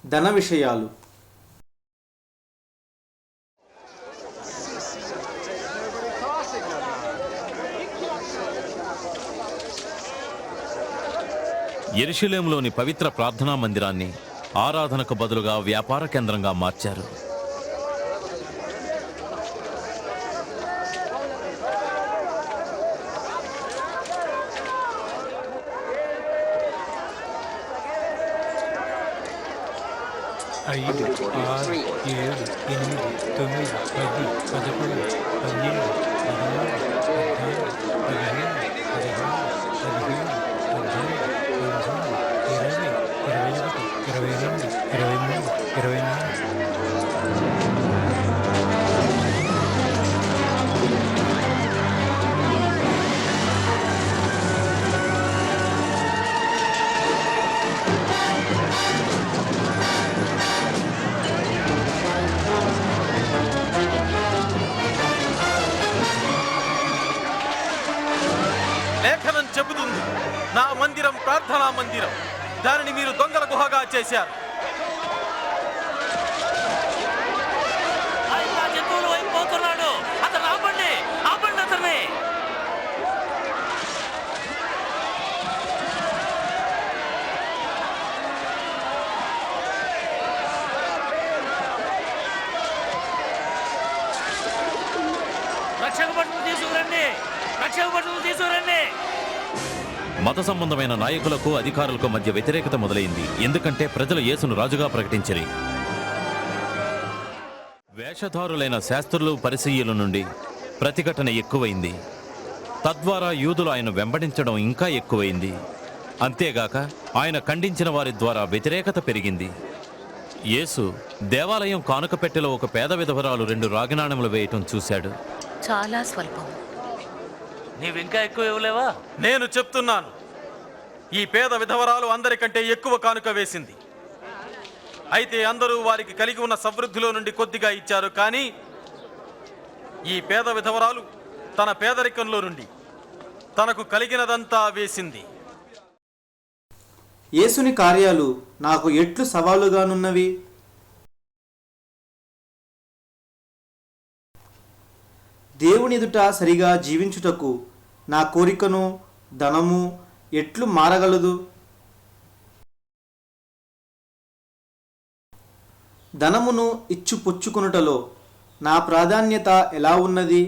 ధన విషయాలు. యెరూషలేములోని పవిత్ర ప్రార్థనా మందిరాన్ని ఆరాధనకు బదులుగా వ్యాపార కేంద్రంగా మార్చారు. ఐదు, ఆరు, 7, 8, 9, 10, 11, 12, 13, 14, 15, 16, 17, 18, 19, 20, 21, 22, 23, 24. లేఖనం చెబుతుంది, నా మందిరం ప్రార్థనా మందిరం, దానిని మీరు దొంగల గుహగా చేశారు. జంతువుల వైపు పోతున్నాడు. అతను ఆపండి, ఆపండి అతన్ని. రక్షక భటులు తీసుకురండి, రక్షక భటులు తీసుకురండి. మత సంబంధమైన నాయకులకు అధికారులకు మధ్య వ్యతిరేకత మొదలైంది. ఎందుకంటే ప్రజలు యేసును రాజుగా ప్రకటించరి. వేషధారులైన శాస్త్రులు పరిసయ్యుల నుండి ప్రతిఘటన ఎక్కువైంది. తద్వారా యూదులు ఆయన వెంబడించడం ఇంకా ఎక్కువైంది. అంతేగాక ఆయన ఖండించిన వారి ద్వారా వ్యతిరేకత పెరిగింది. యేసు దేవాలయం కానుక పెట్టెలో ఒక పేద విధవరాలు 2 రాగి నాణెములు వేయటం చూశాడు. చాలా స్వల్పం. నీవింకా ఎక్కువ ఇవ్వలేవా? నేను చెప్తున్నాను, ఈ పేద విధవరాలు అందరికంటే ఎక్కువ కానుక వేసింది. అయితే అందరూ వారికి కలిగి ఉన్న సమృద్ధిలో నుండి కొద్దిగా ఇచ్చారు. కానీ ఈ పేద విధవరాలు తన పేదరికంలో నుండి తనకు కలిగినదంతా వేసింది. యేసుని కార్యాలు నాకు ఎట్లు సవాలుగానున్నవి. దేవునిదుట సరిగా జీవించుటకు నా కోరికను ధనము ఎట్లు మారగలదు? ధనమును ఇచ్చుపుచ్చుకొనుటలో నా ప్రాధాన్యత ఎలా ఉన్నది?